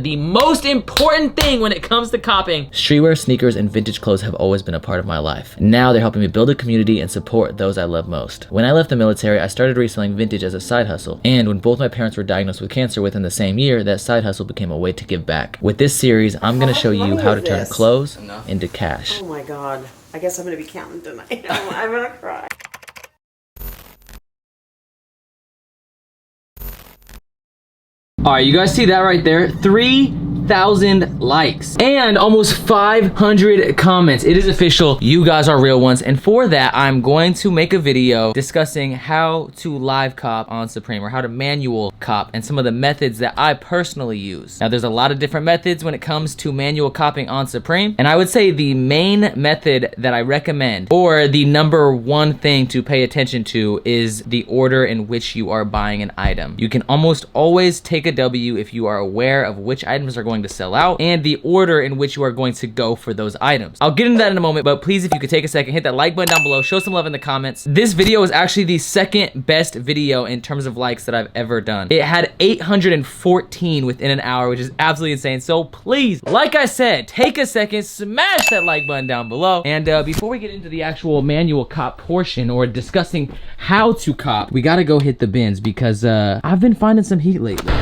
The most important thing when it comes to copying. Streetwear, sneakers, and vintage clothes have always been a part of my life. Now they're helping me build a community and support those I love most. When I left the military, I started reselling vintage as a side hustle. And when both my parents were diagnosed with cancer within the same year, that side hustle became a way to give back. With this series, I'm gonna show you how to turn clothes into cash. Oh my God. I guess I'm gonna be counting tonight. I'm gonna cry. All right, you guys see that right there? 3,000 likes and almost 500 comments. It is official. You guys are real ones. And for that, I'm going to make a video discussing how to live cop on Supreme, or how to manual cop, and some of the methods that I personally use. Now, there's a lot of different methods when it comes to manual copying on Supreme. And I would say the main method that I recommend, or the number one thing to pay attention to, is the order in which you are buying an item. You can almost always take a W if you are aware of which items are going to sell out and the order in which you are going to go for those items. I'll get into that in a moment, but please, if you could take a second, hit that like button down below, show some love in the comments. This video is actually the second best video in terms of likes that I've ever done. It had 814 within an hour, which is absolutely insane. So please, like I said, take a second, smash that like button down below. And before we get into the actual manual cop portion, or discussing how to cop, we gotta go hit the bins, because I've been finding some heat lately.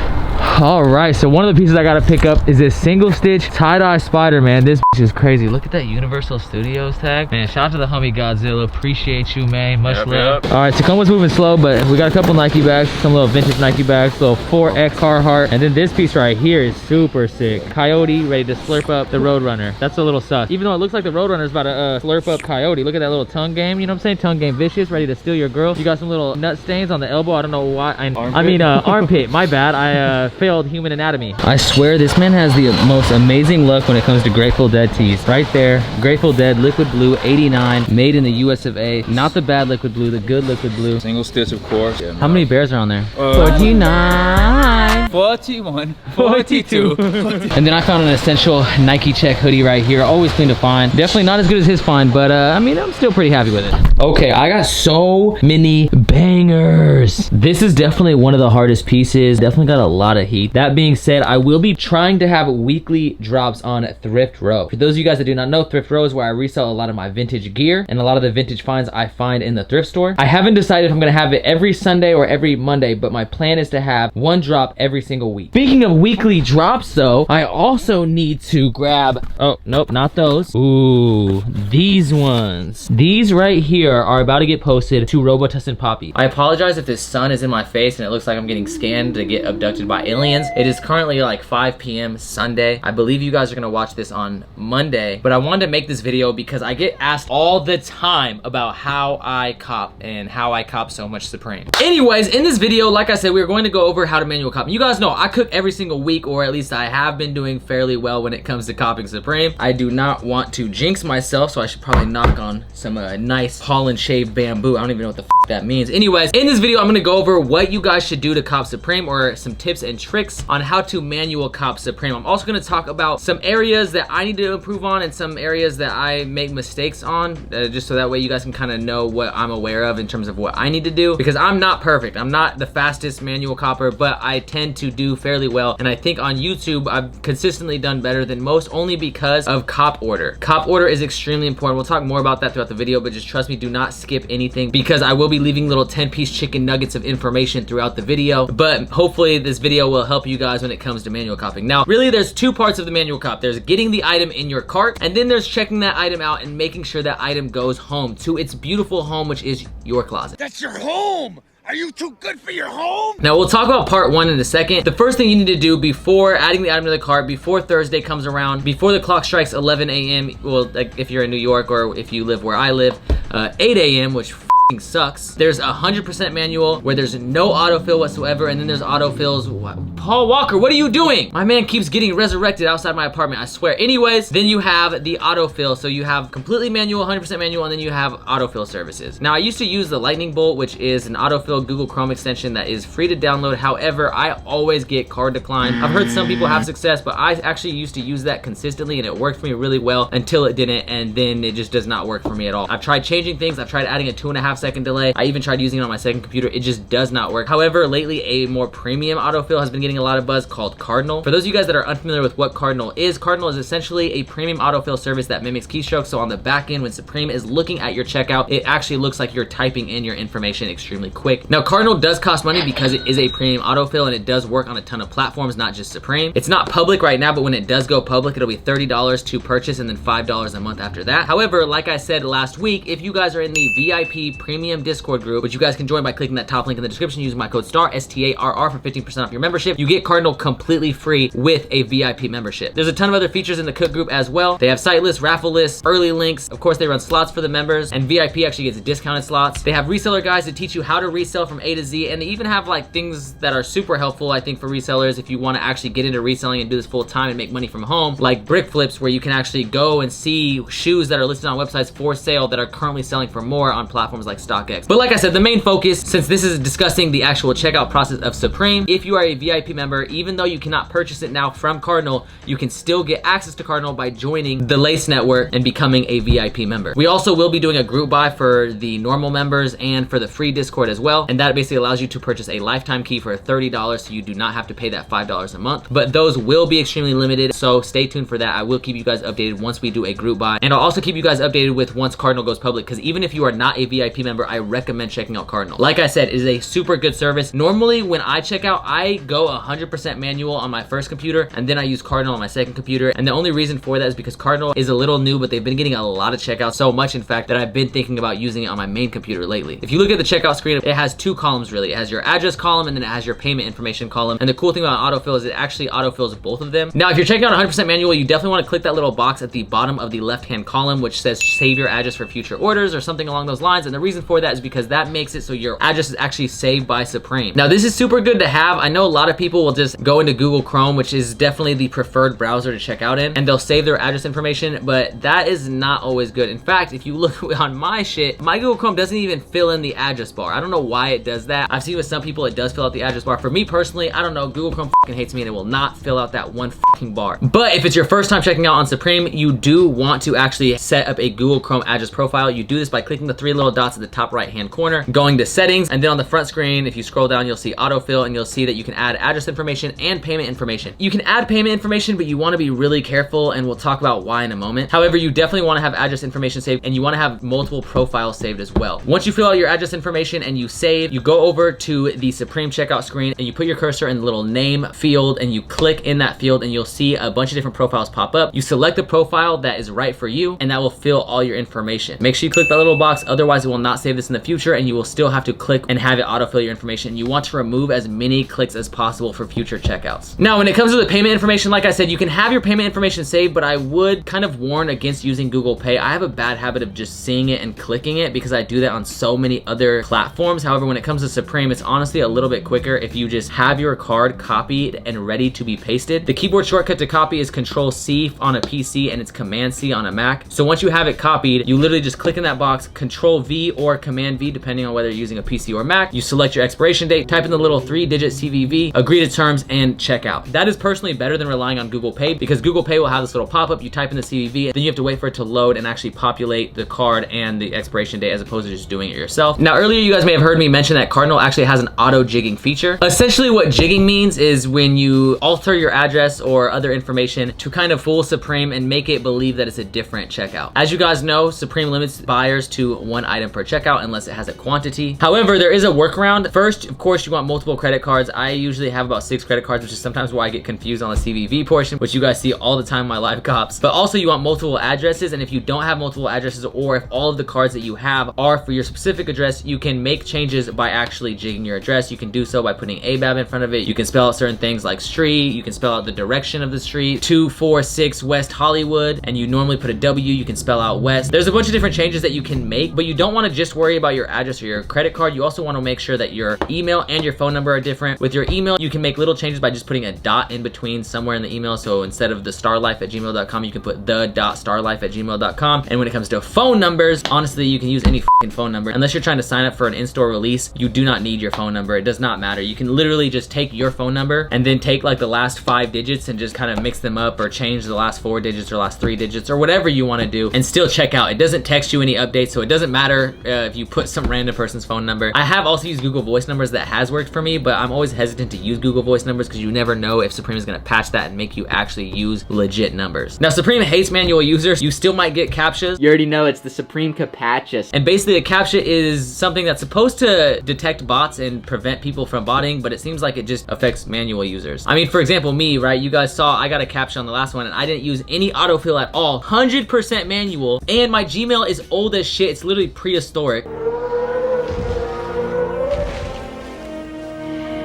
All right, so one of the pieces I gotta pick up is this single stitch tie-dye spider, man. This is crazy. Look at that Universal Studios tag. Man, shout out to the homie Godzilla. Appreciate you, man. Much love. All right, Tacoma's moving slow, but we got a couple Nike bags, some little vintage Nike bags, little 4X Carhartt. And then this piece right here is super sick. Coyote ready to slurp up the Roadrunner. That's a little sus. Even though it looks like the Roadrunner's about to slurp up Coyote. Look at that little tongue game, you know what I'm saying? Tongue game vicious, ready to steal your girl. You got some little nut stains on the elbow. I don't know why. Armpit. My bad. I failed human anatomy. I swear this man has the most amazing luck when it comes to Grateful Dead tees. Right there, Grateful Dead Liquid Blue 89, made in the US of A. Not the bad liquid blue, the good liquid blue. Single stitch, of course. Yeah, how many bears are on there? 49, 41, 42. And then I found an essential Nike check hoodie right here. Always clean to find. Definitely not as good as his find, but I mean, I'm still pretty happy with it. Okay, I got so many bangers. This is definitely one of the hardest pieces. Definitely got a lot of heat. That being said, I will be trying to have weekly drops on Thrift Row. For those of you guys that do not know, Thrift Row is where I resell a lot of my vintage gear and a lot of the vintage finds I find in the thrift store. I haven't decided if I'm gonna have it every Sunday or every Monday, but my plan is to have one drop every single week. Speaking of weekly drops though, I also need to grab, oh, nope, not those. Ooh, these ones. These right here are about to get posted to Robotussin Poppy. I apologize if this sun is in my face and it looks like I'm getting scanned to get abducted by aliens. It is currently like 5 p.m. Sunday. I believe you guys are gonna watch this on Monday, but I wanted to make this video because I get asked all the time about how I cop and how I cop so much Supreme. Anyways, in this video, like I said, we're going to go over how to manual cop. You guys know I cook every single week, or at least I have been doing fairly well when it comes to copying Supreme. I do not want to jinx myself, so I should probably knock on some nice Holland shaved bamboo. I don't even know what the f that means. Anyways, in this video, I'm gonna go over what you guys should do to cop Supreme, or some tips and tricks on how to manual cop Supreme. I'm also gonna talk about some areas that I need to improve on and some areas that I make mistakes on, just so that way you guys can kind of know what I'm aware of in terms of what I need to do, because I'm not perfect. I'm not the fastest manual copper, but I tend to do fairly well. And I think on YouTube, I've consistently done better than most, only because of cop order. Cop order is extremely important. We'll talk more about that throughout the video, but just trust me, do not skip anything, because I will be leaving little 10-piece chicken nuggets of information throughout the video. But hopefully this video will help you guys when it comes to manual copying. Now, really, there's two parts of the manual cop. There's getting the item in your cart, and then there's checking that item out and making sure that item goes home to its beautiful home, which is your closet. That's your home! Are you too good for your home? Now, we'll talk about part one in a second. The first thing you need to do before adding the item to the cart, before Thursday comes around, before the clock strikes 11 a.m., well, like if you're in New York or if you live where I live, 8 a.m., which sucks. There's 100% manual where there's no autofill whatsoever, and then there's autofills. Paul Walker, what are you doing? My man keeps getting resurrected outside my apartment, I swear. Anyways, then you have the autofill. So you have completely manual, 100% manual, and then you have autofill services. Now, I used to use the Lightning Bolt, which is an autofill Google Chrome extension that is free to download. However, I always get card decline. I've heard some people have success, but I actually used to use that consistently, and it worked for me really well until it didn't, and then it just does not work for me at all. I've tried changing things. I've tried adding a 2.5 5-second delay. I even tried using it on my second computer. It just does not work. However, lately a more premium autofill has been getting a lot of buzz called Cardinal. For those of you guys that are unfamiliar with what Cardinal is essentially a premium autofill service that mimics keystrokes. So on the back end, when Supreme is looking at your checkout, it actually looks like you're typing in your information extremely quick. Now, Cardinal does cost money because it is a premium autofill and it does work on a ton of platforms, not just Supreme. It's not public right now, but when it does go public, it'll be $30 to purchase and then $5 a month after that. However, like I said last week, if you guys are in the VIP premium Discord group, which you guys can join by clicking that top link in the description, using my code STAR, STARR, for 15% off your membership, you get Cardinal completely free with a VIP membership. There's a ton of other features in the Cook group as well. They have site lists, raffle lists, early links. Of course, they run slots for the members, and VIP actually gets discounted slots. They have reseller guides to teach you how to resell from A to Z, and they even have like things that are super helpful, I think, for resellers if you want to actually get into reselling and do this full time and make money from home, like brick flips, where you can actually go and see shoes that are listed on websites for sale that are currently selling for more on platforms like StockX. But like I said, the main focus, since this is discussing the actual checkout process of Supreme, if you are a VIP member, even though you cannot purchase it now from Cardinal, you can still get access to Cardinal by joining the Lace Network and becoming a VIP member. We also will be doing a group buy for the normal members and for the free Discord as well, and that basically allows you to purchase a lifetime key for $30, so you do not have to pay that $5 a month. But those will be extremely limited, so stay tuned for that. I will keep you guys updated once we do a group buy, and I'll also keep you guys updated with once Cardinal goes public, because even if you are not a VIP member, I recommend checking out Cardinal. Like I said, it is a super good service. Normally when I check out, I go 100% manual on my first computer, and then I use Cardinal on my second computer, and the only reason for that is because Cardinal is a little new, but they've been getting a lot of checkouts, so much in fact that I've been thinking about using it on my main computer lately. If you look at the checkout screen, it has two columns really. It has your address column and then it has your payment information column, and the cool thing about autofill is it actually autofills both of them. Now if you're checking out 100% manual, you definitely want to click that little box at the bottom of the left hand column which says save your address for future orders or something along those lines, and the reason for that is because that makes it so your address is actually saved by Supreme. Now this is super good to have. I know a lot of people will just go into Google Chrome, which is definitely the preferred browser to check out in, and they'll save their address information, but that is not always good. In fact, if you look on my shit, my Google Chrome doesn't even fill in the address bar. I don't know why it does that. I've seen with some people it does fill out the address bar. For me personally, I don't know, Google Chrome fucking hates me and it will not fill out that one fucking bar. But if it's your first time checking out on Supreme, you do want to actually set up a Google Chrome address profile. You do this by clicking the three little dots at the top right hand corner, going to settings, and then on the front screen, if you scroll down, you'll see autofill, and you'll see that you can add address information and payment information. You can add payment information, but you want to be really careful, and we'll talk about why in a moment. However, you definitely want to have address information saved, and you want to have multiple profiles saved as well. Once you fill out your address information and you save, you go over to the Supreme checkout screen and you put your cursor in the little name field and you click in that field, and you'll see a bunch of different profiles pop up. You select the profile that is right for you, and that will fill all your information. Make sure you click that little box, otherwise it will not save this in the future, and you will still have to click and have it autofill your information. You want to remove as many clicks as possible for future checkouts. Now, when it comes to the payment information, like I said, you can have your payment information saved, but I would kind of warn against using Google Pay. I have a bad habit of just seeing it and clicking it because I do that on so many other platforms. However, when it comes to Supreme, it's honestly a little bit quicker if you just have your card copied and ready to be pasted. The keyboard shortcut to copy is Control-C on a PC and it's Command-C on a Mac. So once you have it copied, you literally just click in that box, Control-V or Command-V, depending on whether you're using a PC or Mac. You select your expiration date, type in the little 3-digit CVV, agree to terms, and check out. That is personally better than relying on Google Pay, because Google Pay will have this little pop-up, you type in the CVV, then you have to wait for it to load and actually populate the card and the expiration date as opposed to just doing it yourself. Now, earlier you guys may have heard me mention that Cardinal actually has an auto jigging feature. Essentially what jigging means is when you alter your address or other information to kind of fool Supreme and make it believe that it's a different checkout. As you guys know, Supreme limits buyers to one item per checkout unless it has a quantity. However, there is a workaround. First, of course, you want multiple credit cards. I usually have about 6 credit cards, which is sometimes why I get confused on the CVV portion, which you guys see all the time in my live cops. But also you want multiple addresses, and if you don't have multiple addresses, or if all of the cards that you have are for your specific address, you can make changes by actually jigging your address. You can do so by putting ABAB in front of it. You can spell out certain things like street. You can spell out the direction of the street, 246 West Hollywood, and you normally put a W, you can spell out West. There's a bunch of different changes that you can make, but you don't want to just worry about your address or your credit card. You also want to make sure that your email and your phone number are different. With your email, you can make little changes by just putting a dot in between somewhere in the email. So instead of the starlife@gmail.com, you can put the.starlife@gmail.com. And when it comes to phone numbers, honestly, you can use any phone number. Unless you're trying to sign up for an in-store release, you do not need your phone number. It does not matter. You can literally just take your phone number and then take like the last 5 digits and just kind of mix them up, or change the last 4 digits or last 3 digits or whatever you want to do, and still check out. It doesn't text you any updates, so it doesn't matter if you put some random person's phone number. I have also used Google Voice numbers. That has worked for me, but I'm always hesitant to use Google Voice numbers because you never know if Supreme is going to patch that and make you actually use legit numbers. Now, Supreme hates manual users. You still might get CAPTCHAs. You already know it's the Supreme CAPTCHA. And basically a CAPTCHA is something that's supposed to detect bots and prevent people from botting, but it seems like it just affects manual users. I mean, for example, me, right? You guys saw I got a CAPTCHA on the last one and I didn't use any autofill at all. 100% manual, and my Gmail is old as shit. It's literally prehistoric.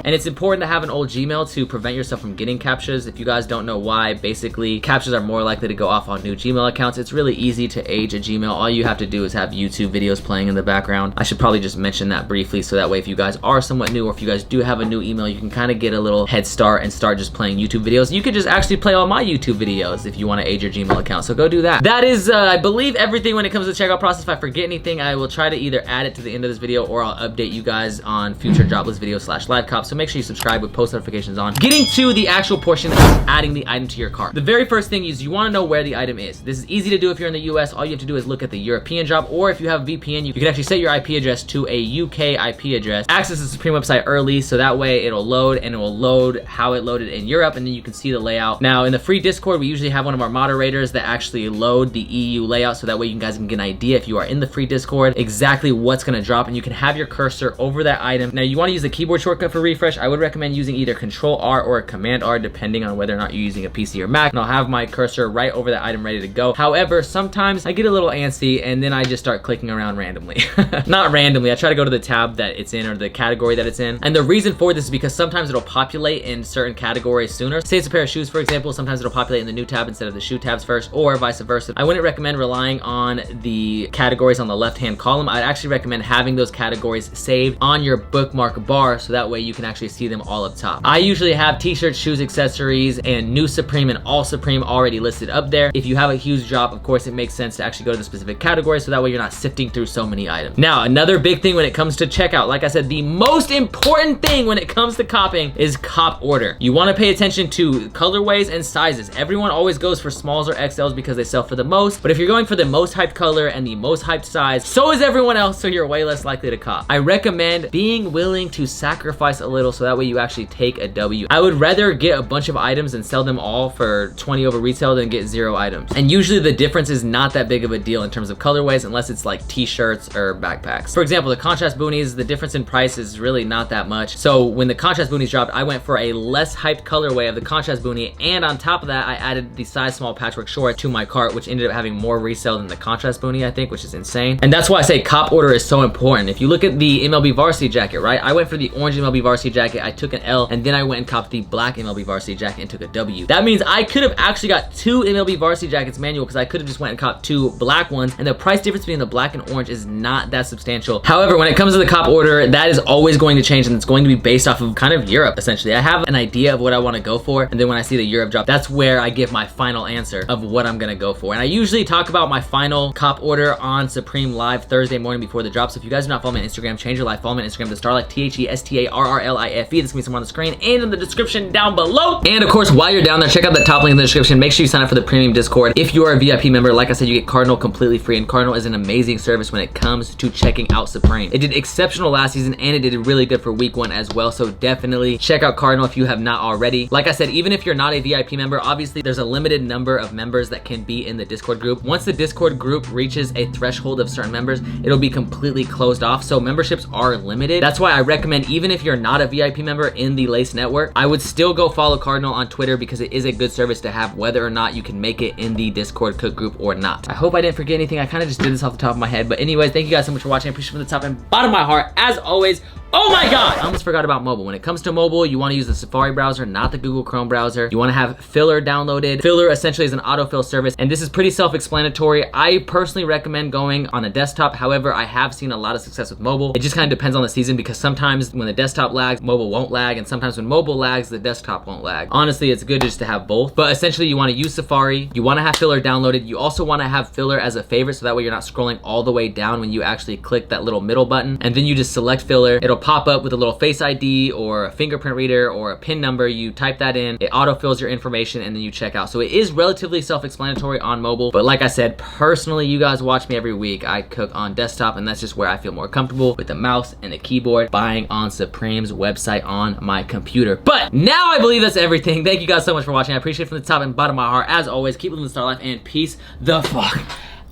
And it's important to have an old Gmail to prevent yourself from getting CAPTCHAs. If you guys don't know why, basically CAPTCHAs are more likely to go off on new Gmail accounts. It's really easy to age a Gmail. All you have to do is have YouTube videos playing in the background. I should probably just mention that briefly, so that way if you guys are somewhat new, or if you guys do have a new email, you can kind of get a little head start and start just playing YouTube videos. You could just actually play all my YouTube videos if you want to age your Gmail account, so go do that. That is, I believe, everything when it comes to the checkout process. If I forget anything, I will try to either add it to the end of this video, or I'll update you guys on future dropless videos / live cops, so make sure you subscribe with post notifications on. Getting to the actual portion of adding the item to your cart. The very first thing is you want to know where the item is. This is easy to do if you're in the US. All you have to do is look at the European drop, or if you have a VPN, you can actually set your IP address to a UK IP address. Access the Supreme website early, so that way it'll load, and it will load how it loaded in Europe, and then you can see the layout. Now, in the free Discord, we usually have one of our moderators that actually load the EU layout, so that way you guys can get an idea, if you are in the free Discord, exactly what's going to drop, and you can have your cursor over that item. Now, you want to use the keyboard shortcut for refresh. I would recommend using either Control R or Command R, depending on whether or not you're using a PC or Mac, and I'll have my cursor right over that item ready to go. However, sometimes I get a little antsy and then I just start clicking around randomly. Not randomly, I try to go to the tab that it's in, or the category that it's in. And the reason for this is because sometimes it'll populate in certain categories sooner. Say it's a pair of shoes, for example, sometimes it'll populate in the new tab instead of the shoe tabs first, or vice versa. I wouldn't recommend relying on the categories on the left-hand column. I'd actually recommend having those categories saved on your bookmark bar, so that way you can actually see them all up top. I usually have t-shirts, shoes, accessories, and new Supreme and all Supreme already listed up there. If you have a huge drop, of course, it makes sense to actually go to the specific category, so that way you're not sifting through so many items. Now, another big thing when it comes to checkout, like I said, the most important thing when it comes to copying is cop order. You want to pay attention to colorways and sizes. Everyone always goes for smalls or XLs because they sell for the most, but if you're going for the most hyped color and the most hyped size, so is everyone else, so you're way less likely to cop. I recommend being willing to sacrifice a little, so that way you actually take a W. I would rather get a bunch of items and sell them all for 20 over retail than get 0 items. And usually the difference is not that big of a deal in terms of colorways, unless it's like t-shirts or backpacks. For example, the contrast boonies, the difference in price is really not that much. So when the contrast boonies dropped, I went for a less hyped colorway of the contrast boonie, and on top of that, I added the size small patchwork short to my cart, which ended up having more resale than the contrast boonie, I think, which is insane. And that's why I say cop order is so important. If you look at the MLB varsity jacket, right? I went for the orange MLB varsity jacket, I took an L, and then I went and copped the black MLB varsity jacket and took a W. That means I could have actually got 2 MLB varsity jackets manual, because I could have just went and copped 2 black ones, and the price difference between the black and orange is not that substantial. However, when it comes to the cop order, that is always going to change, and it's going to be based off of kind of Europe, essentially. I have an idea of what I want to go for, and then when I see the Europe drop, that's where I give my final answer of what I'm gonna go for. And I usually talk about my final cop order on Supreme Live Thursday morning before the drop. So if you guys do not follow me on Instagram, change your life. Follow me on Instagram, the Starlife, THESTARRLIFE. This can be somewhere on the screen and in the description down below. And of course, while you're down there, check out the top link in the description. Make sure you sign up for the premium Discord. If you are a VIP member, like I said, you get Cardinal completely free, and Cardinal is an amazing service when it comes to checking out Supreme. It did exceptional last season, and it did really good for week 1 as well. So definitely check out Cardinal if you have not already. Like I said, even if you're not a VIP member, obviously there's a limited number of members that can be in the Discord group. Once the Discord group reaches a threshold of certain members, it'll be completely closed off. So memberships are limited. That's why I recommend, even if you're not a VIP member in the Lace Network, I would still go follow Cardinal on Twitter, because it is a good service to have, whether or not you can make it in the Discord cook group or not. I hope I didn't forget anything. I kind of just did this off the top of my head. But anyways, thank you guys so much for watching. I appreciate it from the top and bottom of my heart. As always, Oh my God! I almost forgot about mobile. When it comes to mobile, you wanna use the Safari browser, not the Google Chrome browser. You wanna have Filler downloaded. Filler essentially is an autofill service, and this is pretty self-explanatory. I personally recommend going on a desktop. However, I have seen a lot of success with mobile. It just kind of depends on the season, because sometimes when the desktop lags, mobile won't lag, and sometimes when mobile lags, the desktop won't lag. Honestly, it's good just to have both. But essentially, you wanna use Safari. You wanna have Filler downloaded. You also wanna have Filler as a favorite, so that way you're not scrolling all the way down when you actually click that little middle button. And then you just select Filler. It'll pop up with a little Face ID or a fingerprint reader or a PIN number. You type that in, it autofills your information, and then you check out. So it is relatively self-explanatory on mobile. But like I said, personally, you guys watch me every week. I cook on desktop, and that's just where I feel more comfortable with the mouse and the keyboard, buying on Supreme's website on my computer. But now I believe that's everything. Thank you guys so much for watching. I appreciate it from the top and bottom of my heart. As always, keep living the star life, and peace the fuck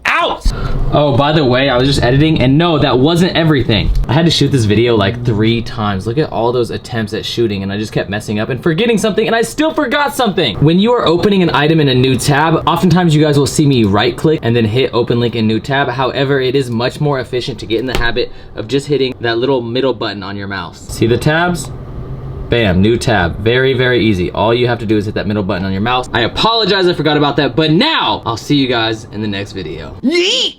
out. Oh, by the way, I was just editing, and no, that wasn't everything. I had to shoot this video like 3 times. Look at all those attempts at shooting, and I just kept messing up and forgetting something, and I still forgot something. When you are opening an item in a new tab, oftentimes you guys will see me right click and then hit open link in new tab. However, it is much more efficient to get in the habit of just hitting that little middle button on your mouse. See the tabs? Bam, new tab. Very, very easy. All you have to do is hit that middle button on your mouse. I apologize, I forgot about that, but now I'll see you guys in the next video. Yeet!